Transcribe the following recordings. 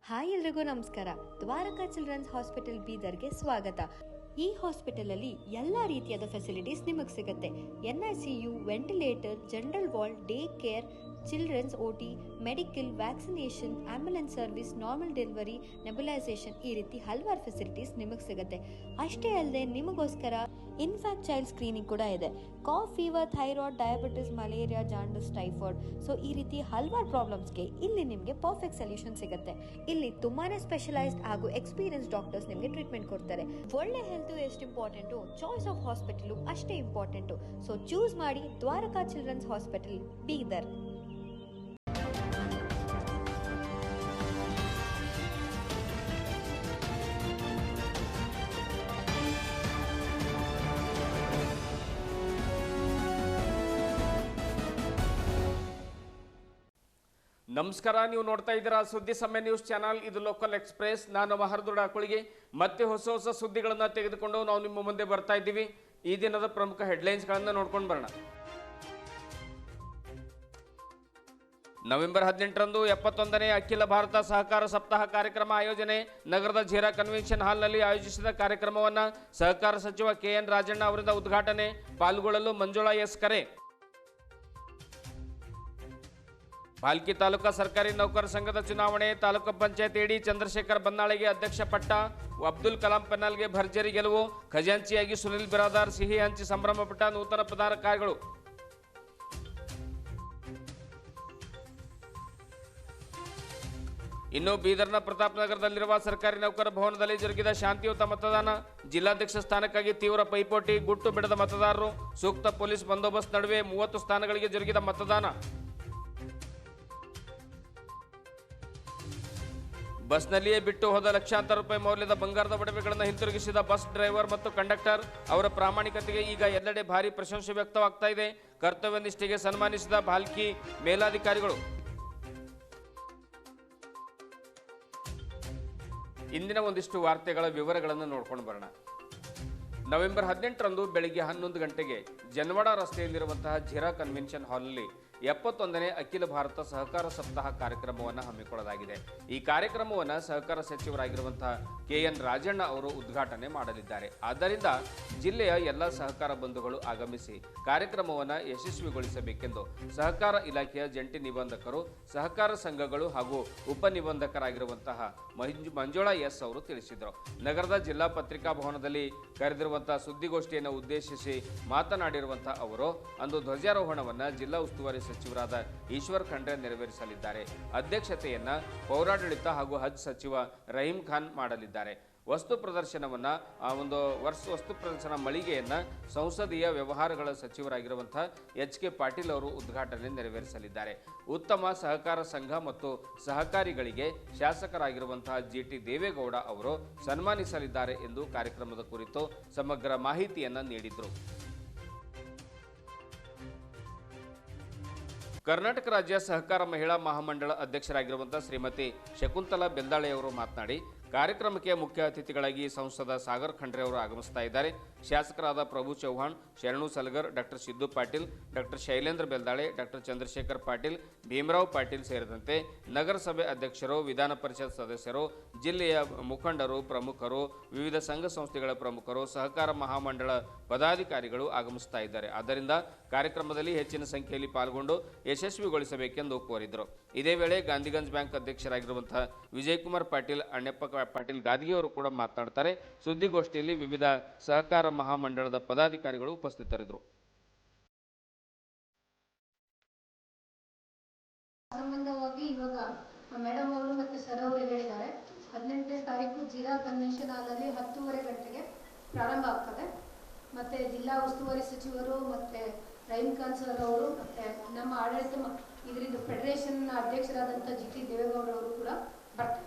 Hi ಎಲ್ರಿಗೂ ನಮಸ್ಕಾರ. Dwarka children's hospital ಬೀದರ್ಗೆ ಸ್ವಾಗತ. ಈ ಹಾಸ್ಪಿಟಲ್ ಅಲ್ಲಿ ಎಲ್ಲಾ ರೀತಿಯಾದ ಫೆಸಿಲಿಟೀಸ್ ನಿಮಗೆ ಸಿಗುತ್ತೆ. NICU, ventilator, general ward, day care, children's OT, medical, vaccination, ambulance service, normal delivery, nebulisation, ಈ ರೀತಿ ಹಲವಾರು ಫೆಸಿಲಿಟೀಸ್ ನಿಮಗೆ ಸಿಗುತ್ತೆ. ಅಷ್ಟೇ ಅಲ್ಲದೆ ನಿಮಗೋಸ್ಕರ ಇನ್ಫ್ಯಾಕ್ಟ್ ಚೈಲ್ಡ್ ಸ್ಕ್ರೀನಿಂಗ್ ಕೂಡ ಇದೆ. Cough, fever, thyroid, diabetes, malaria, jaundice, typhoid, so ಈ ರೀತಿ ಹಲವಾರು ಪ್ರಾಬ್ಲಮ್ಸ್ಗೆ ಇಲ್ಲಿ ನಿಮಗೆ ಪರ್ಫೆಕ್ಟ್ ಸೊಲ್ಯೂಷನ್ ಸಿಗುತ್ತೆ. ಇಲ್ಲಿ ತುಂಬಾನೇ ಸ್ಪೆಷಲೈಸ್ಡ್ ಹಾಗೂ ಎಕ್ಸ್ಪೀರಿಯನ್ಸ್ ಡಾಕ್ಟರ್ಸ್ ನಿಮಗೆ ಟ್ರೀಟ್ಮೆಂಟ್ ಕೊಡ್ತಾರೆ. ಒಳ್ಳೆ ಹೆಲ್ತ್ ಎಷ್ಟು ಇಂಪಾರ್ಟೆಂಟು, ಚಾಯ್ಸ್ ಆಫ್ ಹಾಸ್ಪಿಟಲ್ ಅಷ್ಟೇ ಇಂಪಾರ್ಟೆಂಟು. ಸೊ ಚೂಸ್ ಮಾಡಿ ದ್ವಾರಕಾ ಚಿಲ್ಡ್ರನ್ಸ್ ಹಾಸ್ಪಿಟಲ್ ಬೀದರ್. ನಮಸ್ಕಾರ, ನೀವು ನೋಡ್ತಾ ಇದ್ದೀರಾ ಸುದ್ದಿ ಸಮಯ ನ್ಯೂಸ್ ಚಾನಲ್. ಇದು ಲೋಕಲ್ ಎಕ್ಸ್ಪ್ರೆಸ್. ನಾನು ಮಹರ್ದುಡ ಅಕುಳಿಗೆ ಮತ್ತೆ ಹೊಸ ಸುದ್ದಿಗಳನ್ನು ತೆಗೆದುಕೊಂಡು ನಾವು ನಿಮ್ಮ ಮುಂದೆ ಬರ್ತಾ ಇದ್ದೀವಿ. ಈ ದಿನದ ಪ್ರಮುಖ ಹೆಡ್ಲೈನ್ಸ್ಗಳನ್ನು ನೋಡ್ಕೊಂಡು ಬರೋಣ. ನವೆಂಬರ್ 18ರಂದು 71ನೇ ಅಖಿಲ ಭಾರತ ಸಹಕಾರ ಸಪ್ತಾಹ ಕಾರ್ಯಕ್ರಮ ಆಯೋಜನೆ. ನಗರದ ಝೀರಾ ಕನ್ವೆನ್ಷನ್ ಹಾಲ್ನಲ್ಲಿ ಆಯೋಜಿಸಿದ ಕಾರ್ಯಕ್ರಮವನ್ನು ಸಹಕಾರ ಸಚಿವ KN ರಾಜಣ್ಣ ಅವರಿಂದ ಉದ್ಘಾಟನೆ. ಪಾಲ್ಗೊಳ್ಳಲು ಮಂಜುಳಾ ಎಸ್ ಕರೆ. ಭಾಲ್ಕಿ ತಾಲೂಕಾ ಸರ್ಕಾರಿ ನೌಕರ ಸಂಘದ ಚುನಾವಣೆ. ತಾಲೂಕು ಪಂಚಾಯತ್ ಎಡಿ ಚಂದ್ರಶೇಖರ್ ಬನ್ನಾಳೆಗೆ ಅಧ್ಯಕ್ಷ ಪಟ್ಟ. ಅಬ್ದುಲ್ ಕಲಾಂ ಪೆನ್ನಲ್ಗೆ ಭರ್ಜರಿ ಗೆಲುವು. ಖಜಾಂಚಿಯಾಗಿ ಸುನಿಲ್ ಬಿರಾದಾರ್ ಸಿಹಿ ಹಂಚಿ ಸಂಭ್ರಮಪಟ್ಟ ನೂತನ ಪದಾಧಿಕಾರಿಗಳು. ಇನ್ನು ಬೀದರ್ನ ಪ್ರತಾಪ್ ನಗರದಲ್ಲಿರುವ ಸರ್ಕಾರಿ ನೌಕರ ಭವನದಲ್ಲಿ ಜರುಗಿದ ಶಾಂತಿಯುತ ಮತದಾನ. ಜಿಲ್ಲಾಧ್ಯಕ್ಷ ಸ್ಥಾನಕ್ಕಾಗಿ ತೀವ್ರ ಪೈಪೋಟಿ, ಗುಟ್ಟು ಬಿಡದ ಮತದಾರರು. ಸೂಕ್ತ ಪೊಲೀಸ್ ಬಂದೋಬಸ್ತ್ ನಡುವೆ 30 ಸ್ಥಾನಗಳಿಗೆ ಜರುಗಿದ ಮತದಾನ. ಬಸ್ನಲ್ಲಿಯೇ ಬಿಟ್ಟು ಹೋದ ಲಕ್ಷಾಂತರ ರೂಪಾಯಿ ಮೌಲ್ಯದ ಬಂಗಾರದ ಒಡವೆಗಳನ್ನು ಹಿಂತಿರುಗಿಸಿದ ಬಸ್ ಡ್ರೈವರ್ ಮತ್ತು ಕಂಡಕ್ಟರ್. ಅವರ ಪ್ರಾಮಾಣಿಕತೆಗೆ ಈಗ ಎಲ್ಲೆಡೆ ಭಾರಿ ಪ್ರಶಂಸೆ ವ್ಯಕ್ತವಾಗ್ತಾ ಇದೆ. ಕರ್ತವ್ಯ ನಿಷ್ಠೆಗೆ ಸನ್ಮಾನಿಸಿದ ಭಾಲ್ಕಿ ಮೇಲಾಧಿಕಾರಿಗಳು. ಇಂದಿನ ಒಂದಿಷ್ಟು ವಾರ್ತೆಗಳ ವಿವರಗಳನ್ನು ನೋಡ್ಕೊಂಡು ಬರೋಣ. ನವೆಂಬರ್ 18ರಂದು ಬೆಳಿಗ್ಗೆ 11 ಗಂಟೆಗೆ ಜನವಾಡ ರಸ್ತೆಯಲ್ಲಿರುವಂತಹ ಝೀರಾ ಕನ್ವೆನ್ಷನ್ ಹಾಲ್ನಲ್ಲಿ 71ನೇ ಅಖಿಲ ಭಾರತ ಸಹಕಾರ ಸಪ್ತಾಹ ಕಾರ್ಯಕ್ರಮವನ್ನು ಹಮ್ಮಿಕೊಳ್ಳಲಾಗಿದೆ. ಈ ಕಾರ್ಯಕ್ರಮವನ್ನು ಸಹಕಾರ ಸಚಿವರಾಗಿರುವಂತಹ KN ರಾಜಣ್ಣ ಅವರು ಉದ್ಘಾಟನೆ ಮಾಡಲಿದ್ದಾರೆ. ಆದ್ದರಿಂದ ಜಿಲ್ಲೆಯ ಎಲ್ಲ ಸಹಕಾರ ಬಂಧುಗಳು ಆಗಮಿಸಿ ಕಾರ್ಯಕ್ರಮವನ್ನು ಯಶಸ್ವಿಗೊಳಿಸಬೇಕೆಂದು ಸಹಕಾರ ಇಲಾಖೆಯ ಜಂಟಿ ನಿಬಂಧಕರು, ಸಹಕಾರ ಸಂಘಗಳು ಹಾಗೂ ಉಪನಿಬಂಧಕರಾಗಿರುವಂತಹ ಮಂಜುಳಾ ಎಸ್ ಅವರು ತಿಳಿಸಿದರು. ನಗರದ ಜಿಲ್ಲಾ ಪತ್ರಿಕಾ ಭವನದಲ್ಲಿ ಕರೆದಿರುವಂತಹ ಸುದ್ದಿಗೋಷ್ಠಿಯನ್ನು ಉದ್ದೇಶಿಸಿ ಮಾತನಾಡಿರುವಂತಹ ಅವರು ಅಂದು ಧ್ವಜಾರೋಹಣವನ್ನು ಜಿಲ್ಲಾ ಉಸ್ತುವಾರಿ ಸಚಿವರಾದ ಈಶ್ವರ್ ಖಂಡ್ರೆ ನೆರವೇರಿಸಲಿದ್ದಾರೆ. ಅಧ್ಯಕ್ಷತೆಯನ್ನ ಪೌರಾಡಳಿತ ಹಾಗೂ ಹಜ್ ಸಚಿವ ರಹೀಂ ಖಾನ್ ಮಾಡಲಿದ್ದಾರೆ. ವಸ್ತು ಪ್ರದರ್ಶನವನ್ನ ವಸ್ತು ಪ್ರದರ್ಶನ ಮಳಿಗೆಯನ್ನ ಸಂಸದೀಯ ವ್ಯವಹಾರಗಳ ಸಚಿವರಾಗಿರುವಂತಹ HK ಪಾಟೀಲ್ ಅವರು ಉದ್ಘಾಟನೆ ನೆರವೇರಿಸಲಿದ್ದಾರೆ. ಉತ್ತಮ ಸಹಕಾರ ಸಂಘ ಮತ್ತು ಸಹಕಾರಿಗಳಿಗೆ ಶಾಸಕರಾಗಿರುವಂತಹ GT ದೇವೇಗೌಡ ಅವರು ಸನ್ಮಾನಿಸಲಿದ್ದಾರೆ ಎಂದು ಕಾರ್ಯಕ್ರಮದ ಕುರಿತು ಸಮಗ್ರ ಮಾಹಿತಿಯನ್ನ ನೀಡಿದರು. ಕರ್ನಾಟಕ ರಾಜ್ಯ ಸಹಕಾರ ಮಹಿಳಾ ಮಹಾಮಂಡಳ ಅಧ್ಯಕ್ಷರಾಗಿರುವಂತಹ ಶ್ರೀಮತಿ ಶಕುಂತಲಾ ಬೆಲ್ದಾಳೆ ಅವರು ಮಾತನಾಡಿ, ಕಾರ್ಯಕ್ರಮಕ್ಕೆ ಮುಖ್ಯ ಅತಿಥಿಗಳಾಗಿ ಸಂಸದ ಸಾಗರ್ ಖಂಡ್ರೆ ಅವರು ಆಗಮಿಸ್ತಾ ಇದ್ದಾರೆ. ಶಾಸಕರಾದ Prabhu Chauhan, Sharanu Salagar, doctor Siddu Patil, doctor Shailendra Beldale, doctor Chandrashekhar Patil, Bhimrao Patil ಸೇರಿದಂತೆ ನಗರಸಭೆ ಅಧ್ಯಕ್ಷರು, ವಿಧಾನ ಪರಿಷತ್ ಸದಸ್ಯರು, ಜಿಲ್ಲೆಯ ಮುಖಂಡರು, ಪ್ರಮುಖರು, ವಿವಿಧ ಸಂಘ ಸಂಸ್ಥೆಗಳ ಪ್ರಮುಖರು, ಸಹಕಾರ ಮಹಾಮಂಡಳ ಪದಾಧಿಕಾರಿಗಳು ಆಗಮಿಸ್ತಾ ಇದ್ದಾರೆ. ಆದ್ದರಿಂದ ಕಾರ್ಯಕ್ರಮದಲ್ಲಿ ಹೆಚ್ಚಿನ ಸಂಖ್ಯೆಯಲ್ಲಿ ಪಾಲ್ಗೊಂಡು ಯಶಸ್ವಿಗೊಳಿಸಬೇಕೆಂದು ಕೋರಿದರು. ಇದೇ ವೇಳೆ ಗಾಂಧಿಗಂಜ್ ಬ್ಯಾಂಕ್ ಅಧ್ಯಕ್ಷರಾಗಿರುವಂತಹ ವಿಜಯಕುಮಾರ್ ಪಾಟೀಲ್, ಅಣ್ಣಪ್ಪ ಪಾಟೀಲ್ ಗಾದಗಿ ಅವರು ಕೂಡ ಮಾತನಾಡ್ತಾರೆ. ಸುದ್ದಿಗೋಷ್ಠಿಯಲ್ಲಿ ವಿವಿಧ ಸಹಕಾರ ಮಹಾಮಂಡಳದ ಪದಾಧಿಕಾರಿಗಳು ಉಪಸ್ಥಿತರಿದ್ದರು. ಸಂಬಂಧವಾಗಿ ಇವಾಗ ಮೇಡಮ್ ಅವರು ಮತ್ತೆ ಸರ್ ಅವರು ಹೇಳಿದ್ದಾರೆ, 18ನೇ ತಾರೀಕು ಝೀರಾ ಕನ್ವೆನ್ಷನ್ ಹಾಲಲ್ಲಿ 10:30 ಗಂಟೆಗೆ ಪ್ರಾರಂಭ ಆಗ್ತದೆ. ಮತ್ತೆ ಜಿಲ್ಲಾ ಉಸ್ತುವಾರಿ ಸಚಿವರು ಮತ್ತೆ ರಹೀಂ ಖಾನ್ ಸರ್ ಅವರು ಮತ್ತೆ ನಮ್ಮ ಆಡಳಿತ ಇದರಿಂದ ಫೆಡರೇಷನ್ ಅಧ್ಯಕ್ಷರಾದಂಥ GT ದೇವೇಗೌಡ ಅವರು ಕೂಡ ಬರ್ತಾರೆ.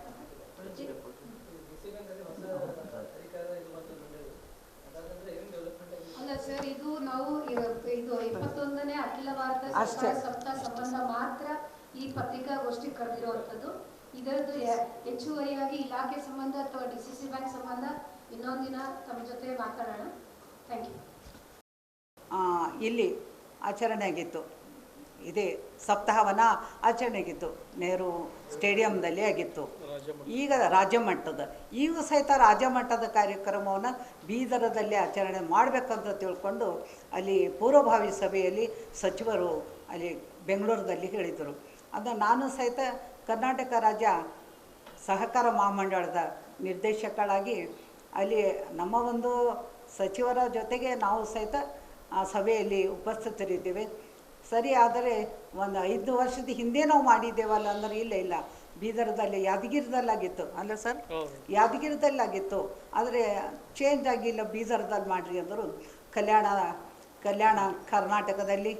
ಅಲ್ಲ ಸರ್, ಇದು ನಾವು ಇದು 71ನೇ ಅಖಿಲ ಭಾರತ ಸಹಕಾರ ಸಪ್ತಾಹ ಸಂಬಂಧ ಮಾತ್ರ ಈ ಪತ್ರಿಕಾಗೋಷ್ಠಿ ಕರೆದಿರುವಂಥದ್ದು. ಇದರದ್ದು ಹೆಚ್ಚುವರಿಯಾಗಿ ಇಲಾಖೆ ಸಂಬಂಧ ಅಥವಾ DCC ಬ್ಯಾಂಕ್ ಸಂಬಂಧ ಇನ್ನೊಂದಿನ ತಮ್ಮ ಜೊತೆ ಮಾತಾಡೋಣ. Thank you. ಇಲ್ಲಿ ಆಚರಣೆ ಆಗಿತ್ತು. ಇದೇ ಸಪ್ತಾಹವನ ಆಚರಣೆಗಿತ್ತು, ನೆಹರು ಸ್ಟೇಡಿಯಂದಲ್ಲಿ ಆಗಿತ್ತು. ಈಗ ರಾಜ್ಯ ಮಟ್ಟದ, ಈಗ ಸಹಿತ ರಾಜ್ಯ ಮಟ್ಟದ ಕಾರ್ಯಕ್ರಮವನ್ನು ಬೀದರದಲ್ಲಿ ಆಚರಣೆ ಮಾಡಬೇಕಂತ ತಿಳ್ಕೊಂಡು ಅಲ್ಲಿ ಪೂರ್ವಭಾವಿ ಸಭೆಯಲ್ಲಿ ಸಚಿವರು ಅಲ್ಲಿ ಬೆಂಗಳೂರಲ್ಲಿ ಹೇಳಿದರು. ಅದು ನಾನು ಸಹಿತ ಕರ್ನಾಟಕ ರಾಜ್ಯ ಸಹಕಾರ ಮಹಾಮಂಡಳದ ನಿರ್ದೇಶಕಳಾಗಿ ಅಲ್ಲಿ ನಮ್ಮ ಒಂದು ಸಚಿವರ ಜೊತೆಗೆ ನಾವು ಸಹಿತ ಆ ಸಭೆಯಲ್ಲಿ ಉಪಸ್ಥಿತರಿದ್ದೇವೆ. ಸರಿ, ಆದರೆ ಒಂದು 5 ವರ್ಷದ ಹಿಂದೆ ನಾವು ಮಾಡಿದ್ದೇವಲ್ಲ ಅಂದ್ರೆ ಇಲ್ಲ ಬೀದರದಲ್ಲಿ ಯಾದಗಿರಿದಲ್ಲಾಗಿತ್ತು ಅಲ್ಲ ಸರ್, ಯಾದಗಿರಿದಲ್ಲಾಗಿತ್ತು. ಆದರೆ ಚೇಂಜ್ ಆಗಿಲ್ಲ, ಬೀದರದಲ್ಲಿ ಮಾಡಿರಿ ಅಂದರು. ಕಲ್ಯಾಣ ಕರ್ನಾಟಕದಲ್ಲಿ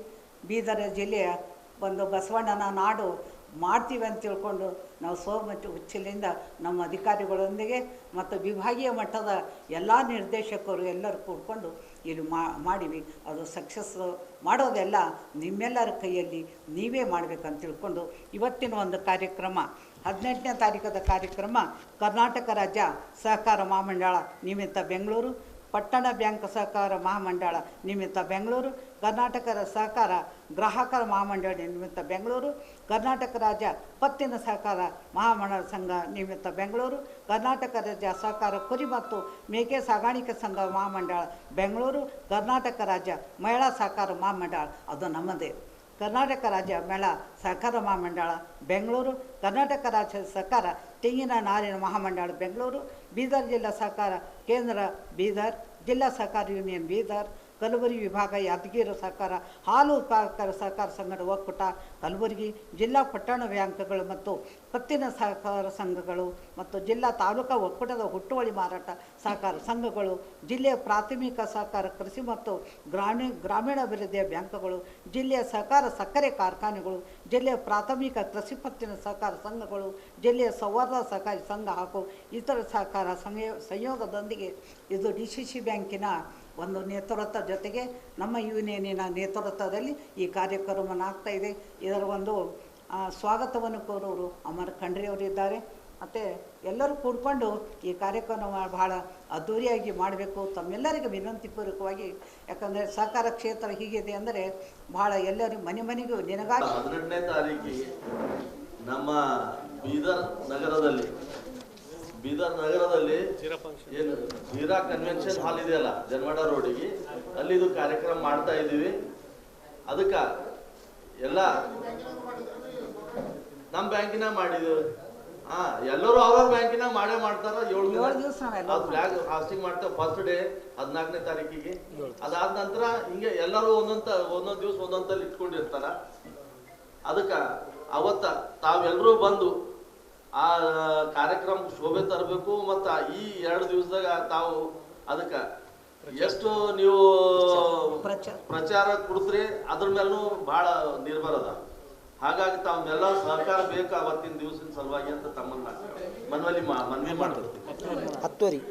ಬೀದರ ಜಿಲ್ಲೆಯ ಒಂದು ಬಸವಣ್ಣನ ನಾಡು ಮಾಡ್ತೀವಿ ಅಂತ ತಿಳ್ಕೊಂಡು ನಾವು ಉಚ್ಚಿಲಿಂದ ನಮ್ಮ ಅಧಿಕಾರಿಗಳೊಂದಿಗೆ ಮತ್ತು ವಿಭಾಗೀಯ ಮಟ್ಟದ ಎಲ್ಲ ನಿರ್ದೇಶಕರು ಎಲ್ಲರೂ ಕೂಡ್ಕೊಂಡು ಇಲ್ಲಿ ಮಾಡಿವಿ. ಅದು ಸಕ್ಸಸ್ ಮಾಡೋದೆಲ್ಲ ನಿಮ್ಮೆಲ್ಲರ ಕೈಯಲ್ಲಿ ನೀವೇ ಮಾಡಬೇಕಂತ ತಿಳ್ಕೊಂಡು ಇವತ್ತಿನ ಒಂದು ಕಾರ್ಯಕ್ರಮ 18ನೇ ತಾರೀಕದ ಕಾರ್ಯಕ್ರಮ ಕರ್ನಾಟಕ ರಾಜ್ಯ ಸಹಕಾರ ಮಹಾಮಂಡಳ ನಿಮಿತ್ತ ಬೆಂಗಳೂರು, ಪಟ್ಟಣ ಬ್ಯಾಂಕ್ ಸಹಕಾರ ಮಹಾಮಂಡಳ ನಿಮಿತ್ತ ಬೆಂಗಳೂರು, ಕರ್ನಾಟಕ ಸಹಕಾರ ಗ್ರಾಹಕರ ಮಹಾಮಂಡಳ ನಿಮಿತ್ತ ಬೆಂಗಳೂರು, ಕರ್ನಾಟಕ ರಾಜ್ಯ ಪತ್ತಿನ ಸಹಕಾರ ಮಹಾಮಂಡಳ ಸಂಘ ನಿಮಿತ್ತ ಬೆಂಗಳೂರು, ಕರ್ನಾಟಕ ರಾಜ್ಯ ಸಹಕಾರ ಕುರಿ ಮತ್ತು ಮೇಕೆ ಸಾಗಾಣಿಕೆ ಸಂಘ ಮಹಾಮಂಡಳ ಬೆಂಗಳೂರು, ಕರ್ನಾಟಕ ರಾಜ್ಯ ಮಹಿಳಾ ಸಹಕಾರ ಮಹಾಮಂಡಳ ಅದು ನಮ್ಮದೇ, ಕರ್ನಾಟಕ ರಾಜ್ಯ ಮಹಿಳಾ ಸಹಕಾರ ಮಹಾಮಂಡಳ ಬೆಂಗಳೂರು, ಕರ್ನಾಟಕ ರಾಜ್ಯ ಸಹಕಾರ ತೆಂಗಿನ ನಾರಿನ ಮಹಾಮಂಡಳ ಬೆಂಗಳೂರು, ಬೀದರ್ ಜಿಲ್ಲಾ ಸಹಕಾರ ಕೇಂದ್ರ ಬೀದರ್, ಜಿಲ್ಲಾ ಸಹಕಾರ ಯೂನಿಯನ್ ಬೀದರ್, ಕಲಬುರಗಿ ವಿಭಾಗ ಯಾದಗಿರಿ ಸಹಕಾರ ಹಾಲು ಉತ್ಪಾದಕರ ಸಹಕಾರ ಸಂಘದ ಒಕ್ಕೂಟ ಕಲಬುರಗಿ, ಜಿಲ್ಲಾ ಪಟ್ಟಣ ಬ್ಯಾಂಕ್ಗಳು ಮತ್ತು ಪತ್ತಿನ ಸಹಕಾರ ಸಂಘಗಳು ಮತ್ತು ಜಿಲ್ಲಾ ತಾಲೂಕಾ ಒಕ್ಕೂಟದ ಹುಟ್ಟುವಳಿ ಮಾರಾಟ ಸಹಕಾರ ಸಂಘಗಳು, ಜಿಲ್ಲೆಯ ಪ್ರಾಥಮಿಕ ಸಹಕಾರ ಕೃಷಿ ಮತ್ತು ಗ್ರಾಮೀಣಾಭಿವೃದ್ಧಿಯ ಬ್ಯಾಂಕ್ಗಳು, ಜಿಲ್ಲೆಯ ಸಹಕಾರ ಸಕ್ಕರೆ ಕಾರ್ಖಾನೆಗಳು, ಜಿಲ್ಲೆಯ ಪ್ರಾಥಮಿಕ ಕೃಷಿ ಪತ್ತಿನ ಸಹಕಾರ ಸಂಘಗಳು, ಜಿಲ್ಲೆಯ ಸಂವರ್ಧ ಸಹಕಾರಿ ಸಂಘ ಹಾಗೂ ಇತರ ಸಹಕಾರ ಸಂಯೋಗದೊಂದಿಗೆ ಇದು DCC ಬ್ಯಾಂಕಿನ ಒಂದು ನೇತೃತ್ವದ ಜೊತೆಗೆ ನಮ್ಮ ಯೂನಿಯನಿನ ನೇತೃತ್ವದಲ್ಲಿ ಈ ಕಾರ್ಯಕ್ರಮವನ್ನು ಆಗ್ತಾಯಿದೆ. ಇದರ ಒಂದು ಸ್ವಾಗತವನ್ನು ಕೋರೋರು ಅಮರ್ ಖಂಡ್ರೆಯವರಿದ್ದಾರೆ. ಮತ್ತು ಎಲ್ಲರೂ ಕೂಡ್ಕೊಂಡು ಈ ಕಾರ್ಯಕ್ರಮ ಬಹಳ ಅದ್ಧೂರಿಯಾಗಿ ಮಾಡಬೇಕು ತಮ್ಮೆಲ್ಲರಿಗೆ ವಿನಂತಿಪೂರ್ವಕವಾಗಿ. ಯಾಕಂದರೆ ಸಹಕಾರ ಕ್ಷೇತ್ರ ಹೀಗಿದೆ ಅಂದರೆ ಬಹಳ ಎಲ್ಲರಿಗೂ ಮನೆಗೂ ನಿನಗಾಗಿ 18ನೇ ತಾರೀಕಿಗೆ ನಮ್ಮ ಬೀದರ್ ನಗರದಲ್ಲಿ ಏನು ಜೀರಾ ಕನ್ವೆನ್ಷನ್ ಹಾಲ್ ಇದೆಯಲ್ಲ ಜನವಾಡ ರೋಡಿಗೆ, ಅಲ್ಲಿ ಇದು ಕಾರ್ಯಕ್ರಮ ಮಾಡ್ತಾ ಇದ್ದೀವಿ. ಅದಕ್ಕೆ ಎಲ್ಲ ನಮ್ಮ ಬ್ಯಾಂಕಿನ ಮಾಡಿದ್ದೀವಿ. ಎಲ್ಲರೂ ಅವ್ರ ಬ್ಯಾಂಕಿನ ಮಾಡೇ ಮಾಡ್ತಾರ. 7 ದಿವಸ ಫ್ಲಾಗ್ ಹಾಸ್ಟಿಂಗ್ ಮಾಡ್ತೇವೆ. ಫಸ್ಟ್ ಡೇ 14ನೇ ತಾರೀಕಿಗೆ. ಅದಾದ ನಂತರ ಹಿಂಗೆ ಎಲ್ಲರೂ ಒಂದೊಂದು ದಿವಸ ಒಂದೊಂದಲ್ಲಿ ಇಟ್ಕೊಂಡಿರ್ತಾರ. ಅದಕ್ಕೆ ಅವತ್ತ ತಾವೆಲ್ಲರೂ ಬಂದು ಆ ಕಾರ್ಯಕ್ರಮ ಶೋಭೆ ತರಬೇಕು. ಮತ್ತು ಈ 2 ದಿವಸದಾಗ ತಾವು ಅದಕ್ಕೆ ಎಷ್ಟು ನೀವು ಪ್ರಚಾರ ಕೊಡ್ತೀರಿ ಅದ್ರ ಮೇಲೂ ಬಹಳ ನಿರ್ಭರ ಅದ. ಹಾಗಾಗಿ ತಾವೆಲ್ಲ ಸಹಕಾರ ಬೇಕು ಅವತ್ತಿನ ದಿವಸದ ಸಲುವಾಗಿ ಅಂತ ತಮ್ಮನ್ನ ಮನವಿ ಮಾಡ್ತೀವಿ.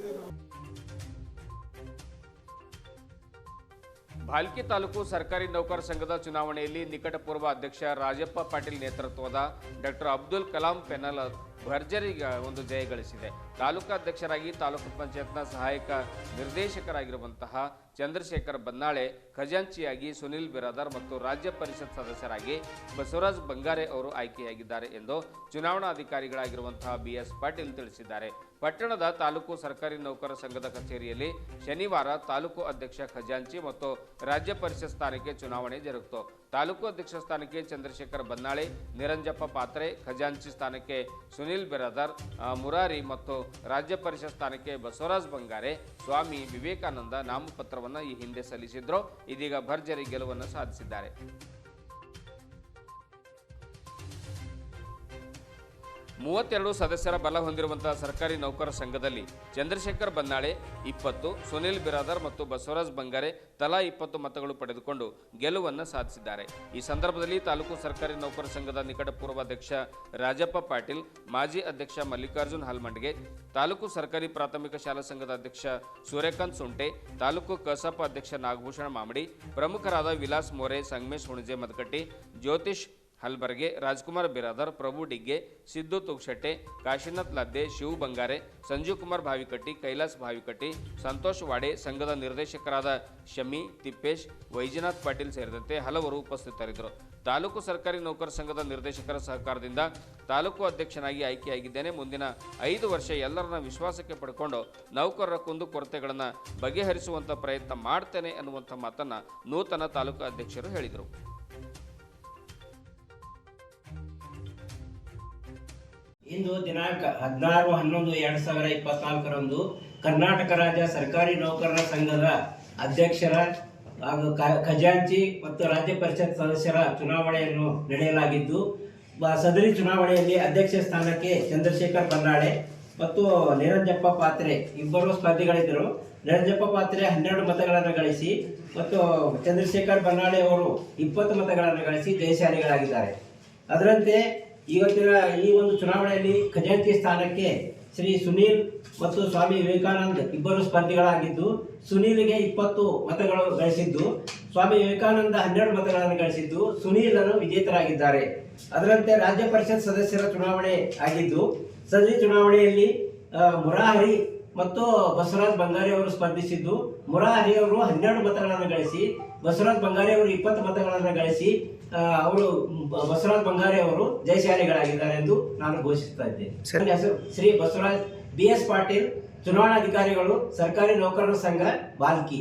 ಭಾಲ್ಕಿ ತಾಲೂಕು ಸರ್ಕಾರಿ ನೌಕರ ಸಂಘದ ಚುನಾವಣೆಯಲ್ಲಿ ನಿಕಟಪೂರ್ವ ಅಧ್ಯಕ್ಷ ರಾಜಪ್ಪ ಪಾಟೀಲ್ ನೇತೃತ್ವದ ಡಾಕ್ಟರ್ ಅಬ್ದುಲ್ ಕಲಾಂ ಪೆನಲ್ ಭರ್ಜರಿ ಒಂದು ಜಯ ಗಳಿಸಿದೆ. ತಾಲೂಕಾಧ್ಯಕ್ಷರಾಗಿ ತಾಲೂಕು ಪಂಚಾಯತ್ನ ಸಹಾಯಕ ನಿರ್ದೇಶಕರಾಗಿರುವಂತಹ ಚಂದ್ರಶೇಖರ್ ಬನ್ನಾಳೆ, ಖಜಾಂಚಿಯಾಗಿ ಸುನಿಲ್ ಬಿರಾದರ್ ಮತ್ತು ರಾಜ್ಯ ಪರಿಷತ್ ಸದಸ್ಯರಾಗಿ ಬಸವರಾಜ್ ಬಂಗಾರೆ ಅವರು ಆಯ್ಕೆಯಾಗಿದ್ದಾರೆ ಎಂದು ಚುನಾವಣಾಧಿಕಾರಿಗಳಾಗಿರುವಂತಹ BS ಪಾಟೀಲ್ ತಿಳಿಸಿದ್ದಾರೆ. ಪಟ್ಟಣದ ತಾಲೂಕು ಸರ್ಕಾರಿ ನೌಕರ ಸಂಘದ ಕಚೇರಿಯಲ್ಲಿ ಶನಿವಾರ ತಾಲೂಕು ಅಧ್ಯಕ್ಷ ಖಜಾಂಚಿ ಮತ್ತು ರಾಜ್ಯ ಪರಿಷತ್ ಸ್ಥಾನಕ್ಕೆ ಚುನಾವಣೆ ಜರುಗಿತು. ತಾಲೂಕು ಅಧ್ಯಕ್ಷ ಸ್ಥಾನಕ್ಕೆ ಚಂದ್ರಶೇಖರ್ ಬನ್ನಾಳೆ, ನಿರಂಜಪ್ಪ ಪಾತ್ರೆ, ಖಜಾಂಚಿ ಸ್ಥಾನಕ್ಕೆ ಸುನಿಲ್ ಬಿರಾದರ್, ಮುರಾರಿ ಮತ್ತು ರಾಜ್ಯ ಪರಿಷತ್ ಸ್ಥಾನಕ್ಕೆ ಬಸವರಾಜ್ ಬಂಗಾರೆ, ಸ್ವಾಮಿ ವಿವೇಕಾನಂದ ನಾಮಪತ್ರವನ್ನು ಈ ಹಿಂದೆ ಸಲ್ಲಿಸಿದ್ರು. ಇದೀಗ ಭರ್ಜರಿ ಗೆಲುವನ್ನು ಸಾಧಿಸಿದ್ದಾರೆ. 32 ಸದಸ್ಯರ ಬಲ ಹೊಂದಿರುವಂತಹ ಸರ್ಕಾರಿ ನೌಕರ ಸಂಘದಲ್ಲಿ ಚಂದ್ರಶೇಖರ್ ಬನ್ನಾಳೆ 20, ಸುನಿಲ್ ಬಿರಾದರ್ ಮತ್ತು ಬಸವರಾಜ್ ಬಂಗಾರೆ ತಲಾ 20 ಮತಗಳು ಪಡೆದುಕೊಂಡು ಗೆಲುವನ್ನು ಸಾಧಿಸಿದ್ದಾರೆ. ಈ ಸಂದರ್ಭದಲ್ಲಿ ತಾಲೂಕು ಸರ್ಕಾರಿ ನೌಕರ ಸಂಘದ ನಿಕಟಪೂರ್ವ ಅಧ್ಯಕ್ಷ ರಾಜಪ್ಪ ಪಾಟೀಲ್, ಮಾಜಿ ಅಧ್ಯಕ್ಷ ಮಲ್ಲಿಕಾರ್ಜುನ್ ಹಲ್ಮಂಡ್ಗೆ, ತಾಲೂಕು ಸರ್ಕಾರಿ ಪ್ರಾಥಮಿಕ ಶಾಲಾ ಸಂಘದ ಅಧ್ಯಕ್ಷ ಸೂರ್ಯಕಾಂತ್ ಸುಂಟೆ, ತಾಲೂಕು ಕಸಾಪ ಅಧ್ಯಕ್ಷ ನಾಗಭೂಷಣ ಮಾಮಡಿ, ಪ್ರಮುಖರಾದ ವಿಲಾಸ್ ಮೋರೆ, ಸಂಗಮೇಶ್ ಹುಣಜೆ ಮದಕಟ್ಟಿ, ಜ್ಯೋತಿಷ್ ಹಲ್ಬರ್ಗೆ, ರಾಜ್ಕುಮಾರ್ ಬಿರಾದರ್, ಪ್ರಭು ಡಿಗ್ಗೆ, ಸಿದ್ದು ತುಗಶೆಟ್ಟೆ, ಕಾಶಿನಾಥ್ ಲದ್ದೆ, ಶಿವ್ ಬಂಗಾರೆ, ಸಂಜೀವ್ ಕುಮಾರ್ ಭಾವಿಕಟ್ಟಿ, ಕೈಲಾಸ್ ಭಾವಿಕಟ್ಟಿ, ಸಂತೋಷ್ ವಾಡೆ, ಸಂಘದ ನಿರ್ದೇಶಕರಾದ ಶಮಿ, ತಿಪ್ಪೇಶ್, ವೈಜನಾಥ್ ಪಾಟೀಲ್ ಸೇರಿದಂತೆ ಹಲವರು ಉಪಸ್ಥಿತರಿದ್ದರು. ತಾಲೂಕು ಸರ್ಕಾರಿ ನೌಕರ ಸಂಘದ ನಿರ್ದೇಶಕರ ಸಹಕಾರದಿಂದ ತಾಲೂಕು ಅಧ್ಯಕ್ಷನಾಗಿ ಆಯ್ಕೆಯಾಗಿದ್ದೇನೆ. ಮುಂದಿನ 5 ವರ್ಷ ಎಲ್ಲರನ್ನ ವಿಶ್ವಾಸಕ್ಕೆ ಪಡ್ಕೊಂಡು ನೌಕರರ ಕುಂದುಕೊರತೆಗಳನ್ನು ಬಗೆಹರಿಸುವಂಥ ಪ್ರಯತ್ನ ಮಾಡ್ತೇನೆ ಅನ್ನುವಂಥ ಮಾತನ್ನು ನೂತನ ತಾಲೂಕು ಅಧ್ಯಕ್ಷರು ಹೇಳಿದರು. ಇಂದು ದಿನಾಂಕ 16/11/2024 ಕರ್ನಾಟಕ ರಾಜ್ಯ ಸರ್ಕಾರಿ ನೌಕರರ ಸಂಘದ ಅಧ್ಯಕ್ಷರ ಹಾಗೂ ಖಜಾಂಚಿ ಮತ್ತು ರಾಜ್ಯ ಪರಿಷತ್ ಸದಸ್ಯರ ಚುನಾವಣೆಯನ್ನು ನಡೆಯಲಾಗಿದ್ದು, ಸದರಿ ಚುನಾವಣೆಯಲ್ಲಿ ಅಧ್ಯಕ್ಷ ಸ್ಥಾನಕ್ಕೆ ಚಂದ್ರಶೇಖರ್ ಬನ್ನಾಳೆ ಮತ್ತು ನಿರಂಜಪ್ಪ ಪಾತ್ರೆ ಇಬ್ಬರು ಸ್ಪರ್ಧಿಗಳಿದ್ದರು. ನಿರಂಜಪ್ಪ ಪಾತ್ರೆ 12 ಮತಗಳನ್ನು ಗಳಿಸಿ ಮತ್ತು ಚಂದ್ರಶೇಖರ್ ಬನ್ನಾಳೆ ಅವರು 20 ಮತಗಳನ್ನು ಗಳಿಸಿ ಜಯಶಾಲಿಗಳಾಗಿದ್ದಾರೆ. ಅದರಂತೆ ಇವತ್ತಿನ ಈ ಒಂದು ಚುನಾವಣೆಯಲ್ಲಿ ಖಜಾಂಚಿ ಸ್ಥಾನಕ್ಕೆ ಶ್ರೀ ಸುನೀಲ್ ಮತ್ತು ಸ್ವಾಮಿ ವಿವೇಕಾನಂದ್ ಇಬ್ಬರು ಸ್ಪರ್ಧಿಗಳಾಗಿದ್ದು, ಸುನೀಲ್ಗೆ 20 ಮತಗಳು ಗಳಿಸಿದ್ದು, ಸ್ವಾಮಿ ವಿವೇಕಾನಂದ 12 ಮತಗಳನ್ನು ಗಳಿಸಿದ್ದು, ಸುನೀಲರು ವಿಜೇತರಾಗಿದ್ದಾರೆ. ಅದರಂತೆ ರಾಜ್ಯ ಪರಿಷತ್ ಸದಸ್ಯರ ಚುನಾವಣೆ ಆಗಿದ್ದು, ಸದರಿ ಚುನಾವಣೆಯಲ್ಲಿ ಮುರಾಹರಿ ಮತ್ತು ಬಸವರಾಜ್ ಬಂಗಾರಿ ಅವರು ಸ್ಪರ್ಧಿಸಿದ್ದು, ಮುರಾಹರಿ ಅವರು 12 ಮತಗಳನ್ನು ಗಳಿಸಿ, ಬಸವರಾಜ್ ಬಂಗಾರಿ ಅವರು 20 ಮತಗಳನ್ನು ಗಳಿಸಿ ಅವರು ಬಸವರಾಜ್ ಬಂಗಾರಿ ಅವರು ಜಯಶಾಲಿಗಳಾಗಿದ್ದಾರೆ ಎಂದು ನಾನು ಘೋಷಿಸ್ತಾ ಇದ್ದೇನೆ. ನನ್ನ ಹೆಸರು ಶ್ರೀ ಬಸವರಾಜ್ BS ಪಾಟೀಲ್, ಚುನಾವಣಾಧಿಕಾರಿಗಳು, ಸರ್ಕಾರಿ ನೌಕರರ ಸಂಘ, ಬಾಲ್ಕಿ.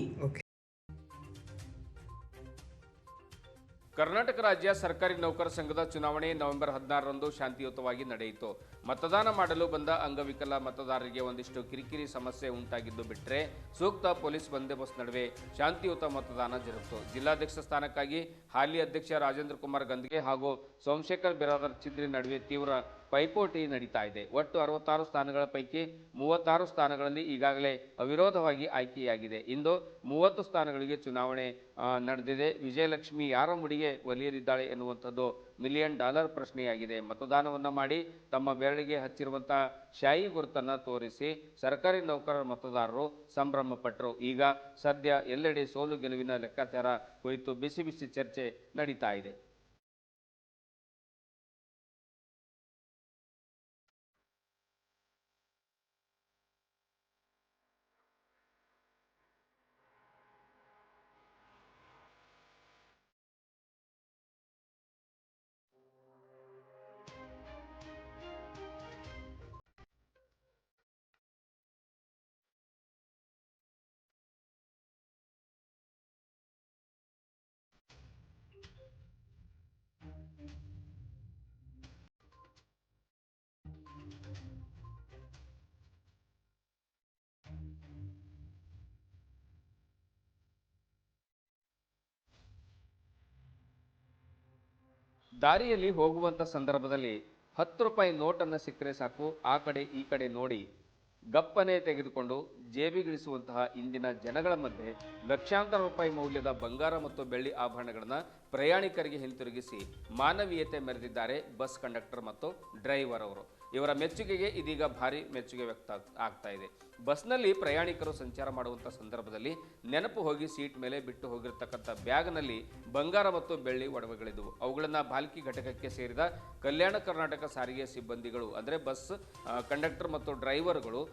ಕರ್ನಾಟಕ ರಾಜ್ಯ ಸರ್ಕಾರಿ ನೌಕರ ಸಂಘದ ಚುನಾವಣೆ ನವೆಂಬರ್ 16ರಂದು ಶಾಂತಿಯುತವಾಗಿ ನಡೆಯಿತು. ಮತದಾನ ಮಾಡಲು ಬಂದ ಅಂಗವಿಕಲ ಮತದಾರರಿಗೆ ಒಂದಿಷ್ಟು ಕಿರಿಕಿರಿ ಸಮಸ್ಯೆ ಉಂಟಾಗಿದ್ದು ಬಿಟ್ಟರೆ ಸೂಕ್ತ ಪೊಲೀಸ್ ಬಂದೋಬಸ್ತ್ ನಡುವೆ ಶಾಂತಿಯುತ ಮತದಾನ ಜರುಗಿತು. ಜಿಲ್ಲಾಧ್ಯಕ್ಷ ಸ್ಥಾನಕ್ಕಾಗಿ ಹಾಲಿ ಅಧ್ಯಕ್ಷ ರಾಜೇಂದ್ರ ಕುಮಾರ್ ಗಂದ್ಗೆ ಹಾಗೂ ಸೋಮಶೇಖರ್ ಬಿರಾದರ್ ಚಿದ್ರಿ ನಡುವೆ ತೀವ್ರ ಪೈಪೋಟಿ ನಡೀತಾ ಇದೆ. ಒಟ್ಟು 66 ಸ್ಥಾನಗಳ ಪೈಕಿ 36 ಸ್ಥಾನಗಳಲ್ಲಿ ಈಗಾಗಲೇ ಅವಿರೋಧವಾಗಿ ಆಯ್ಕೆಯಾಗಿದೆ. ಇಂದು 30 ಸ್ಥಾನಗಳಿಗೆ ಚುನಾವಣೆ ನಡೆದಿದೆ. ವಿಜಯಲಕ್ಷ್ಮಿ ಯಾರ ಮುಡಿಗೆ ಒಲಿಯಲಿದ್ದಾಳೆ ಎನ್ನುವಂಥದ್ದು $1 ಮಿಲಿಯನ್ ಪ್ರಶ್ನೆಯಾಗಿದೆ. ಮತದಾನವನ್ನು ಮಾಡಿ ತಮ್ಮ ಬೆರಳಿಗೆ ಹಚ್ಚಿರುವಂತಹ ಶಾಯಿ ಗುರುತನ್ನು ತೋರಿಸಿ ಸರ್ಕಾರಿ ನೌಕರರ ಮತದಾರರು ಸಂಭ್ರಮ ಪಟ್ಟರು. ಈಗ ಸದ್ಯ ಎಲ್ಲೆಡೆ ಸೋಲು ಗೆಲುವಿನ ಲೆಕ್ಕಾಚಾರ ಕುರಿತು ಬಿಸಿ ಬಿಸಿ ಚರ್ಚೆ ನಡೀತಾ ಇದೆ. ದಾರಿಯಲ್ಲಿ ಹೋಗುವಂಥ ಸಂದರ್ಭದಲ್ಲಿ 10 ರೂಪಾಯಿ ನೋಟನ್ನು ಸಿಕ್ಕರೆ ಸಾಕು, ಆ ಕಡೆ ಈ ಕಡೆ ನೋಡಿ ಗಪ್ಪನೆ ತೆಗೆದುಕೊಂಡು ಜೇಬಿಗಿಳಿಸುವಂತಹ ಇಂದಿನ ಜನಗಳ ಮಧ್ಯೆ ಲಕ್ಷಾಂತರ ರೂಪಾಯಿ ಮೌಲ್ಯದ ಬಂಗಾರ ಮತ್ತು ಬೆಳ್ಳಿ ಆಭರಣಗಳನ್ನು ಪ್ರಯಾಣಿಕರಿಗೆ ಹಿಂತಿರುಗಿಸಿ ಮಾನವೀಯತೆ ಮೆರೆದಿದ್ದಾರೆ ಬಸ್ ಕಂಡಕ್ಟರ್ ಮತ್ತು ಡ್ರೈವರ್ ಅವರು. ಇವರ ಮೆಚ್ಚುಗೆಗೆ ಇದೀಗ ಭಾರಿ ಮೆಚ್ಚುಗೆ ವ್ಯಕ್ತ ಆಗ್ತಾ ಇದೆ. ಬಸ್ನಲ್ಲಿ ಪ್ರಯಾಣಿಕರು ಸಂಚಾರ ಮಾಡುವಂಥ ಸಂದರ್ಭದಲ್ಲಿ ನೆನಪು ಹೋಗಿ ಸೀಟ್ ಮೇಲೆ ಬಿಟ್ಟು ಹೋಗಿರ್ತಕ್ಕಂಥ ಬ್ಯಾಗ್ನಲ್ಲಿ ಬಂಗಾರ ಮತ್ತು ಬೆಳ್ಳಿ ಒಡವೆಗಳಿದ್ದವು. ಅವುಗಳನ್ನು ಬಾಲ್ಕಿ ಘಟಕಕ್ಕೆ ಸೇರಿದ ಕಲ್ಯಾಣ ಕರ್ನಾಟಕ ಸಾರಿಗೆ ಸಿಬ್ಬಂದಿಗಳು ಅಂದರೆ ಬಸ್ ಕಂಡಕ್ಟರ್ ಮತ್ತು ಡ್ರೈವರ್ಗಳು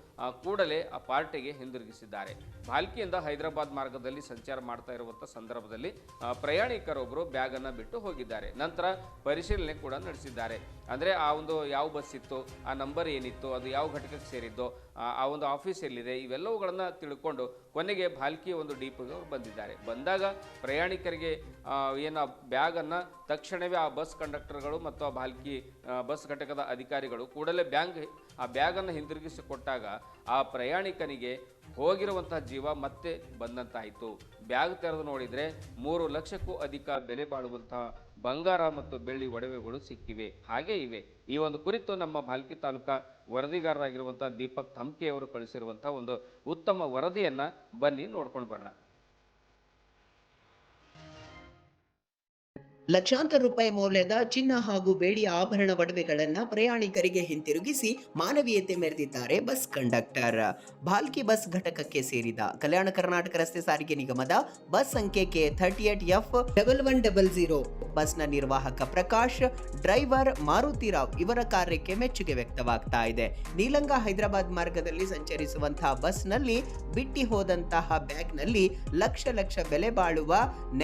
ಕೂಡಲೇ ಆ ಪಾರ್ಟಿಗೆ ಹಿಂದಿರುಗಿಸಿದ್ದಾರೆ. ಬಾಲ್ಕಿಯಿಂದ ಹೈದರಾಬಾದ್ ಮಾರ್ಗದಲ್ಲಿ ಸಂಚಾರ ಮಾಡ್ತಾ ಇರುವಂಥ ಸಂದರ್ಭದಲ್ಲಿ ಪ್ರಯಾಣಿಕರೊಬ್ಬರು ಬ್ಯಾಗನ್ನು ಬಿಟ್ಟು ಹೋಗಿದ್ದಾರೆ. ನಂತರ ಪರಿಶೀಲನೆ ಕೂಡ ನಡೆಸಿದ್ದಾರೆ. ಅಂದರೆ ಆ ಒಂದು ಯಾವ ಬಸ್ ಇತ್ತು, ಆ ನಂಬರ್ ಏನಿತ್ತು, ಅದು ಯಾವ ಘಟಕಕ್ಕೆ ಸೇರಿದ್ದೋ, ಆ ಒಂದು ಆಫೀಸ್ ಎಲ್ಲಿದೆ, ಇವೆಲ್ಲವುಗಳನ್ನು ತಿಳ್ಕೊಂಡು ಕೊನೆಗೆ ಬಾಲ್ಕಿ ಒಂದು ಡಿಪೋಗೆ ಅವರು ಬಂದಿದ್ದಾರೆ. ಬಂದಾಗ ಪ್ರಯಾಣಿಕರಿಗೆ ಏನು ಬ್ಯಾಗನ್ನು ತಕ್ಷಣವೇ ಆ ಬಸ್ ಕಂಡಕ್ಟರ್ಗಳು ಮತ್ತು ಆ ಬಾಲ್ಕಿ ಬಸ್ ಘಟಕದ ಅಧಿಕಾರಿಗಳು ಕೂಡಲೇ ಆ ಬ್ಯಾಗನ್ನು ಹಿಂದಿರುಗಿಸಿ ಕೊಟ್ಟಾಗ ಆ ಪ್ರಯಾಣಿಕನಿಗೆ ಹೋಗಿರುವಂತಹ ಜೀವ ಮತ್ತೆ ಬಂದಂತಾಯಿತು. ಬ್ಯಾಗ್ ತೆರೆದು ನೋಡಿದರೆ 3 ಲಕ್ಷಕ್ಕೂ ಅಧಿಕ ಬೆಲೆ ಬಾಳುವಂತಹ ಬಂಗಾರ ಮತ್ತು ಬೆಳ್ಳಿ ಒಡವೆಗಳು ಸಿಕ್ಕಿವೆ. ಹಾಗೇ ಇವೆ. ಈ ಒಂದು ಕುರಿತು ನಮ್ಮ ಬಾಲ್ಕಿ ತಾಲೂಕಾ ವರದಿಗಾರರಾಗಿರುವಂತಹ ದೀಪಕ್ ಥಮ್ಕೆ ಅವರು ಕಳಿಸಿರುವಂತಹ ಒಂದು ಉತ್ತಮ ವರದಿಯನ್ನ ಬನ್ನಿ ನೋಡ್ಕೊಂಡು ಬರೋಣ. ಲಕ್ಷಾಂತರ ರೂಪಾಯಿ ಮೌಲ್ಯದ ಚಿನ್ನ ಹಾಗೂ ಬೆಳ್ಳಿ ಆಭರಣ ಒಡವೆಗಳನ್ನು ಪ್ರಯಾಣಿಕರಿಗೆ ಹಿಂತಿರುಗಿಸಿ ಮಾನವೀಯತೆ ಮೆರೆದಿದ್ದಾರೆ ಬಸ್ ಕಂಡಕ್ಟರ್. ಭಾಲ್ಕಿ ಬಸ್ ಘಟಕಕ್ಕೆ ಸೇರಿದ ಕಲ್ಯಾಣ ಕರ್ನಾಟಕ ರಸ್ತೆ ಸಾರಿಗೆ ನಿಗಮದ ಬಸ್ ಸಂಖ್ಯೆ K38F1100 ಬಸ್ನ ನಿರ್ವಾಹಕ ಪ್ರಕಾಶ್, ಡ್ರೈವರ್ ಮಾರುತಿರಾವ್ ಇವರ ಕಾರ್ಯಕ್ಕೆ ಮೆಚ್ಚುಗೆ ವ್ಯಕ್ತವಾಗ್ತಾ ಇದೆ. ನೀಲಂಗ ಹೈದರಾಬಾದ್ ಮಾರ್ಗದಲ್ಲಿ ಸಂಚರಿಸುವಂತಹ ಬಸ್ನಲ್ಲಿ ಬಿಟ್ಟಿ ಹೋದಂತಹ ಬ್ಯಾಗ್ನಲ್ಲಿ ಲಕ್ಷ ಬೆಲೆ ಬಾಳುವ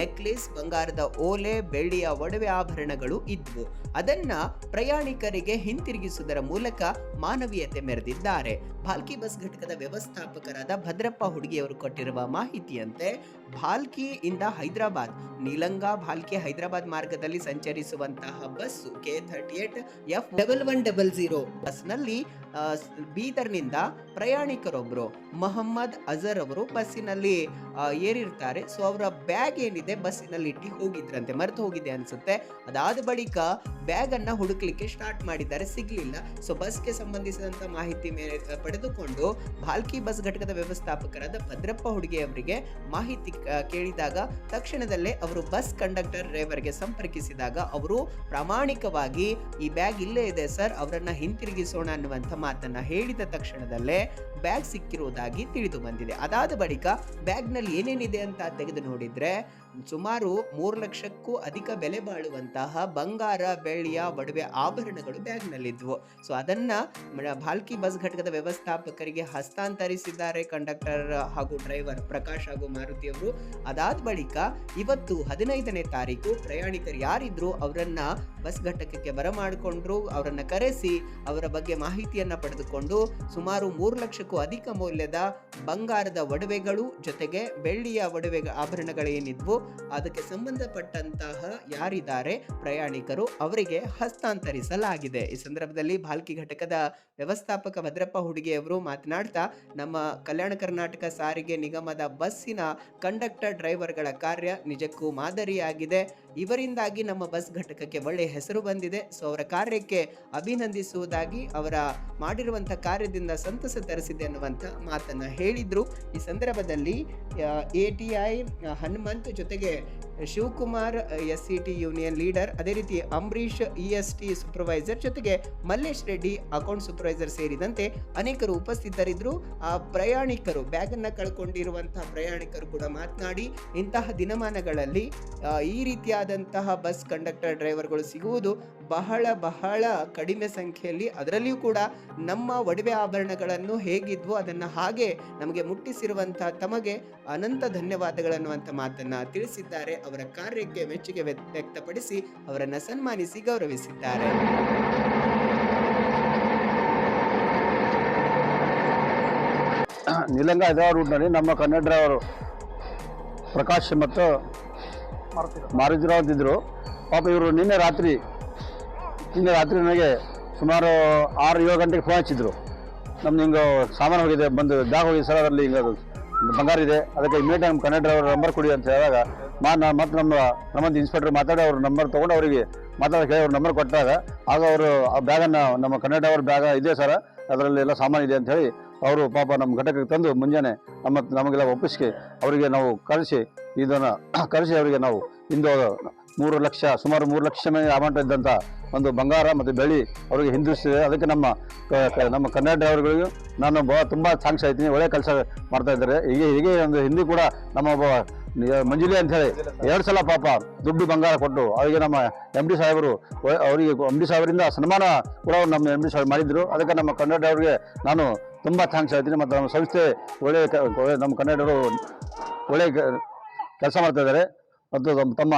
ನೆಕ್ಲೆಸ್, ಬಂಗಾರದ ಓಲೆ, ಬೆಳ್ಳಿಯ ಒಡವೆ ಆಭರಣಗಳು ಇದ್ವು. ಅದನ್ನ ಪ್ರಯಾಣಿಕರಿಗೆ ಹಿಂತಿರುಗಿಸುವುದರ ಮೂಲಕ ಮಾನವೀಯತೆ ಮೆರೆದಿದ್ದಾರೆ. ಭಾಲ್ಕಿ ಬಸ್ ಘಟಕದ ವ್ಯವಸ್ಥಾಪಕರಾದ ಭದ್ರಪ್ಪ ಹುಡುಗಿಯವರು ಕೊಟ್ಟಿರುವ ಮಾಹಿತಿಯಂತೆ ಭಾಲ್ಕಿ ಇಂದ ಹೈದರಾಬಾದ್, ನೀಲಂಗ ಭಾಲ್ಕಿ ಹೈದರಾಬಾದ್ ಮಾರ್ಗದಲ್ಲಿ ಸಂಚರಿಸುವಂತಹ ಬಸ್ಸು K38F1100 ಬಸ್ನಲ್ಲಿ ಬೀದರ್ನಿಂದ ಪ್ರಯಾಣಿಕರೊಬ್ಬರು ಮೊಹಮ್ಮದ್ ಅಜರ್ ಅವರು ಬಸ್ಸಿನಲ್ಲಿ ಏರಿರ್ತಾರೆ. ಸೊ ಅವರ ಬ್ಯಾಗ್ ಏನಿದೆ ಬಸ್ಸಿನಲ್ಲಿ ಇಟ್ಟು ಹೋಗಿದ್ರಂತೆ, ಮರೆತು ಹೋಗಿದೆ ಅನ್ಸುತ್ತೆ. ಅದಾದ ಬಳಿಕ ಬ್ಯಾಗ್ ಅನ್ನ ಹುಡುಕ್ಲಿಕ್ಕೆ ಸ್ಟಾರ್ಟ್ ಮಾಡಿದ್ದಾರೆ, ಸಿಗ್ಲಿಲ್ಲ. ಸೊ ಬಸ್ಗೆ ಸಂಬಂಧಿಸಿದಂತ ಮಾಹಿತಿ ಪಡೆದುಕೊಂಡು ಭಾಲ್ಕಿ ಬಸ್ ಘಟಕದ ವ್ಯವಸ್ಥಾಪಕರಾದ ಭದ್ರಪ್ಪ ಹುಡುಗಿ ಅವರಿಗೆ ಮಾಹಿತಿ ಕೇಳಿದಾಗ ತಕ್ಷಣದಲ್ಲೇ ಅವರು ಬಸ್ ಕಂಡಕ್ಟರ್ ಡ್ರೈವರ್ಗೆ ಸಂಪರ್ಕಿಸಿದಾಗ ಅವರು ಪ್ರಾಮಾಣಿಕವಾಗಿ ಈ ಬ್ಯಾಗ್ ಇಲ್ಲೇ ಇದೆ ಸರ್, ಅವರನ್ನ ಹಿಂತಿರುಗಿಸೋಣ ಅನ್ನುವಂಥ ಮಾತನ್ನ ಹೇಳಿದ ತಕ್ಷಣದಲ್ಲೇ ಬ್ಯಾಗ್ ಸಿಕ್ಕಿರುವುದಾಗಿ ತಿಳಿದು ಬಂದಿದೆ. ಅದಾದ ಬಳಿಕ ಬ್ಯಾಗ್ನಲ್ಲಿ ಏನೇನಿದೆ ಅಂತ ತೆಗೆದು ನೋಡಿದ್ರೆ ಸುಮಾರು 3 ಲಕ್ಷಕ್ಕೂ ಅಧಿಕ ಬೆಲೆ ಬಾಳುವಂತಹ ಬಂಗಾರ, ಬೆಳ್ಳಿಯ ಒಡವೆ ಆಭರಣಗಳು ಬ್ಯಾಗ್ನಲ್ಲಿದ್ವು. ಸೊ ಅದನ್ನ ಭಾಲ್ಕಿ ಬಸ್ ಘಟಕದ ವ್ಯವಸ್ಥಾಪಕರಿಗೆ ಹಸ್ತಾಂತರಿಸಿದ್ದಾರೆ ಕಂಡಕ್ಟರ್ ಹಾಗೂ ಡ್ರೈವರ್ ಪ್ರಕಾಶ್ ಹಾಗೂ ಮಾರುತಿ ಅವರು. ಅದಾದ ಬಳಿಕ ಇವತ್ತು 15ನೇ ತಾರೀಕು ಪ್ರಯಾಣಿಕರು ಯಾರಿದ್ರು ಅವರನ್ನ ಬಸ್ ಘಟಕಕ್ಕೆ ಬರಮಾಡಿಕೊಂಡ್ರು. ಅವರನ್ನ ಕರೆಸಿ ಅವರ ಬಗ್ಗೆ ಮಾಹಿತಿಯನ್ನ ಪಡೆದುಕೊಂಡು ಸುಮಾರು 3 ಲಕ್ಷಕ್ಕೂ ಅಧಿಕ ಮೌಲ್ಯದ ಬಂಗಾರದ ಒಡವೆಗಳು ಜೊತೆಗೆ ಬೆಳ್ಳಿಯ ಒಡವೆ ಆಭರಣಗಳೇನಿದ್ವು ಅದಕ್ಕೆ ಸಂಬಂಧಪಟ್ಟಂತಹ ಯಾರಿದ್ದಾರೆ ಪ್ರಯಾಣಿಕರು ಅವರಿಗೆ ಹಸ್ತಾಂತರಿಸಲಾಗಿದೆ. ಈ ಸಂದರ್ಭದಲ್ಲಿ ಭಾಲ್ಕಿ ಘಟಕದ ವ್ಯವಸ್ಥಾಪಕ ಭದ್ರಪ್ಪ ಹುಡುಗಿಯವರು ಮಾತನಾಡ್ತಾ, ನಮ್ಮ ಕಲ್ಯಾಣ ಕರ್ನಾಟಕ ಸಾರಿಗೆ ನಿಗಮದ ಬಸ್ಸಿನ ಕಂಡಕ್ಟರ್ ಡ್ರೈವರ್ಗಳ ಕಾರ್ಯ ನಿಜಕ್ಕೂ ಮಾದರಿಯಾಗಿದೆ. ಇವರಿಂದಾಗಿ ನಮ್ಮ ಬಸ್ ಘಟಕಕ್ಕೆ ಒಳ್ಳೆಯ ಹೆಸರು ಬಂದಿದೆ. ಸೊ ಅವರ ಕಾರ್ಯಕ್ಕೆ ಅಭಿನಂದಿಸುವುದಾಗಿ, ಅವರ ಮಾಡಿರುವಂತಹ ಕಾರ್ಯದಿಂದ ಸಂತಸ ತರಿಸಿದೆ ಅನ್ನುವಂಥ ಮಾತನ್ನ ಹೇಳಿದ್ರು. ಈ ಸಂದರ್ಭದಲ್ಲಿ ATI ಹನುಮಂತ್ ಜೊತೆಗೆ ಶಿವಕುಮಾರ್ SCT ಯೂನಿಯನ್ ಲೀಡರ್, ಅದೇ ರೀತಿ ಅಂಬರೀಶ್ EST ಸೂಪರ್ವೈಸರ್ ಜೊತೆಗೆ ಮಲ್ಲೇಶ್ ರೆಡ್ಡಿ ಅಕೌಂಟ್ ಸೂಪರ್ವೈಸರ್ ಸೇರಿದಂತೆ ಅನೇಕರು ಉಪಸ್ಥಿತರಿದ್ದರು. ಆ ಪ್ರಯಾಣಿಕರು ಬ್ಯಾಗ್ ಅನ್ನ ಕಳ್ಕೊಂಡಿರುವಂತಹ ಪ್ರಯಾಣಿಕರು ಕೂಡ ಮಾತನಾಡಿ, ಇಂತಹ ದಿನಮಾನಗಳಲ್ಲಿ ಈ ರೀತಿಯಾದಂತಹ ಬಸ್ ಕಂಡಕ್ಟರ್ ಡ್ರೈವರ್ಗಳು ಸಿಗುವುದು ಬಹಳ ಕಡಿಮೆ ಸಂಖ್ಯೆಯಲ್ಲಿ, ಅದರಲ್ಲಿಯೂ ಕೂಡ ನಮ್ಮ ಒಡವೆ ಆಭರಣಗಳನ್ನು ಹೇಗಿದ್ವು ಅದನ್ನು ಹಾಗೆ ನಮಗೆ ಮುಟ್ಟಿಸಿರುವಂತಹ ತಮಗೆ ಅನಂತ ಧನ್ಯವಾದಗಳನ್ನುವಂಥ ಮಾತನ್ನ ತಿಳಿಸಿದ್ದಾರೆ. ಅವರ ಕಾರ್ಯಕ್ಕೆ ಮೆಚ್ಚುಗೆ ವ್ಯಕ್ತಪಡಿಸಿ ಅವರನ್ನು ಸನ್ಮಾನಿಸಿ ಗೌರವಿಸಿದ್ದಾರೆ. ನೀಲಂಗ ಹೈದರಾಬಾದ್ ರೂಟ್ನಲ್ಲಿ ನಮ್ಮ ಕನ್ನಡ ಡ್ರೈವರು ಪ್ರಕಾಶ್ ಮತ್ತು ಮಾರುತಿರಾವ್ ಅಂತಿದ್ರು. ಪಾಪ ಇವರು ನಿನ್ನೆ ರಾತ್ರಿ ನನಗೆ ಸುಮಾರು 6-7 ಗಂಟೆಗೆ ಫೋನ್ ಹಚ್ಚಿದ್ರು. ನಮ್ದು ಹಿಂಗೆ ಸಾಮಾನು ಹೋಗಿದೆ, ಬಂದು ಬ್ಯಾಗ್ ಹೋಗಿದೆ ಸರ್, ಅದರಲ್ಲಿ ಹಿಂಗೆ ಬಂಗಾರ ಇದೆ, ಅದಕ್ಕೆ ಇಮಿಡಿಯೇಟ್ ನಮ್ಮ ಕನ್ನಡ ಡ್ರೈವರ್ ನಂಬರ್ ಕೊಡಿ ಅಂತ ಹೇಳಿದಾಗ ಮತ್ತು ನಮ್ಮದು ಇನ್ಸ್ಪೆಕ್ಟರ್ ಮಾತಾಡಿ ಅವ್ರ ನಂಬರ್ ತೊಗೊಂಡು ಅವರಿಗೆ ಮಾತಾಡೋಕೆ ಅವ್ರ ನಂಬರ್ ಕೊಟ್ಟಾಗ ಆಗ ಅವರು ಆ ಬ್ಯಾಗನ್ನು, ನಮ್ಮ ಕನ್ನಡ ಡ್ರೈವರ್ ಬ್ಯಾಗ ಇದೆ ಸರ್, ಅದರಲ್ಲಿ ಎಲ್ಲ ಸಾಮಾನು ಇದೆ ಅಂತ ಹೇಳಿ ಅವರು ಪಾಪ ನಮ್ಮ ಘಟಕಕ್ಕೆ ತಂದು ಮುಂಜಾನೆ ನಮಗೆಲ್ಲ ಒಪ್ಪಿಸಿ ಅವರಿಗೆ ನಾವು ಕಳಿಸಿ ಅವರಿಗೆ ನಾವು ಇಂದು 3 ಲಕ್ಷ, ಸುಮಾರು 3 ಲಕ್ಷ ಮೇಲೆ ಅಮೌಂಟ್ ಇದ್ದಂಥ ಒಂದು ಬಂಗಾರ ಮತ್ತು ಬೆಳ್ಳಿ ಅವರಿಗೆ ಹಿಂದಿರುಗಿಸಿದೆ. ಅದಕ್ಕೆ ನಮ್ಮ ಕನ್ನಡ ಡ್ರೈವರ್ಗಳಿಗೂ ನಾನು ತುಂಬ ಥ್ಯಾಂಕ್ಸ್ ಹೇಳ್ತೀನಿ. ಒಳ್ಳೆ ಕೆಲಸ ಮಾಡ್ತಾ ಇದ್ದಾರೆ. ಹೀಗೆ ಒಂದು ಹಿಂದಿ ಕೂಡ ನಮ್ಮ ಒಬ್ಬ ಮಂಜುಲಿ ಅಂತ ಹೇಳಿ 2 ಸಲ ಪಾಪ ದುಡ್ಡು ಬಂಗಾರ ಕೊಟ್ಟು ಅವರಿಗೆ ನಮ್ಮ MD ಸಾಹೇಬರು ಅವರಿಗೆ MD ಸಾಹೇಬರಿಂದ ಸನ್ಮಾನ ಕೂಡ ನಮ್ಮ MD ಸಾಹೇಬ್ ಮಾಡಿದ್ರು. ಅದಕ್ಕೆ ನಮ್ಮ ಕನ್ನಡ ಡ್ರೈವರ್ಗೆ ನಾನು ತುಂಬ ಥ್ಯಾಂಕ್ಸ್ ಹೇಳ್ತೀನಿ. ಮತ್ತು ನಮ್ಮ ಸಂಸ್ಥೆ ನಮ್ಮ ಕನ್ನಡರು ಒಳ್ಳೆ ಕೆಲಸ ಮಾಡ್ತಾ ಇದ್ದಾರೆ ಮತ್ತು ತಮ್ಮ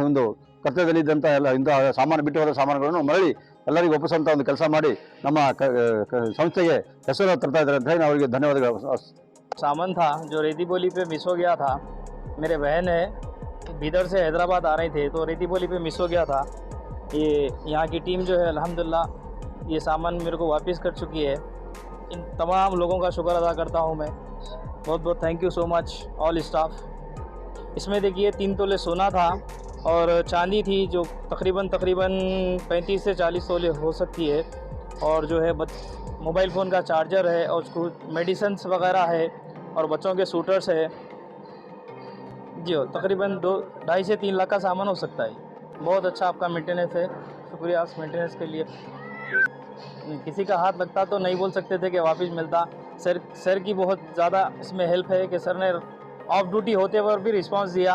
ಒಂದು ಕರ್ತವ್ಯದಲ್ಲಿದ್ದಂಥ ಎಲ್ಲ ಇಂಥ ಸಾಮಾನು ಬಿಟ್ಟು ಹೋದ ಸಾಮಾನುಗಳನ್ನು ಮರಳಿ ಎಲ್ಲರಿಗೂ ಒಪ್ಪಿಸುವಂಥ ಒಂದು ಕೆಲಸ ಮಾಡಿ ನಮ್ಮ ಸಂಸ್ಥೆಗೆ ಹೆಸರು ತರ್ತಾ ಇದ್ದಾರೆ ಅಂತ ಹೇಳಿ ಅವರಿಗೆ ಧನ್ಯವಾದಗಳು. सामान था जो रेती बोली पे मिस हो गया था। मेरे बहन है बीदर से हैदराबाद आ रहे थे तो रेती बोली पे मिस हो गया था। ये यहाँ की टीम जो है अल्हम्दुलिल्लाह ये सामान मेरे को वापस कर चुकी है। इन तमाम लोगों का शुक्र अदा करता हूँ मैं। बहुत thank you so much all staff. इसमें देखिए 3 तोले सोना था और चांदी थी जो तकरीबन 35 से 40 तोले हो सकती है। और जो है मोबाइल फ़ोन का चार्जर है और उसको मेडिसिन्स वगैरह है और बच्चों के सूटर्स है जी। तकरीबन 2.5 से 3 लाख का सामान हो सकता है। बहुत अच्छा आपका मेंटेनेंस है, शुक्रिया उस मेंटेनेंस के लिए। किसी का हाथ लगता तो नहीं बोल सकते थे कि वापस मिलता। सर की बहुत ज़्यादा इसमें हेल्प है कि सर ने ऑफ ड्यूटी होते हुए भी रिस्पांस दिया,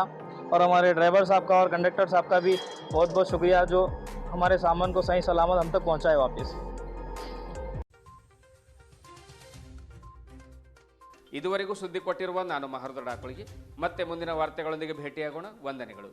और हमारे ड्राइवर साहब का और कंडक्टर साहब का भी बहुत बहुत शुक्रिया जो हमारे सामान को सही सलामत हम तक पहुँचाए वापस। ಇದುವರೆಗೂ ಸುದ್ದಿ ಕೊಟ್ಟಿರುವ ನಾನು ಮಹರ್ದ ಡಾಕಳಿಗೆ ಮತ್ತೆ ಮುಂದಿನ ವಾರ್ತೆಗಳೊಂದಿಗೆ ಭೇಟಿಯಾಗೋಣ. ವಂದನೆಗಳು.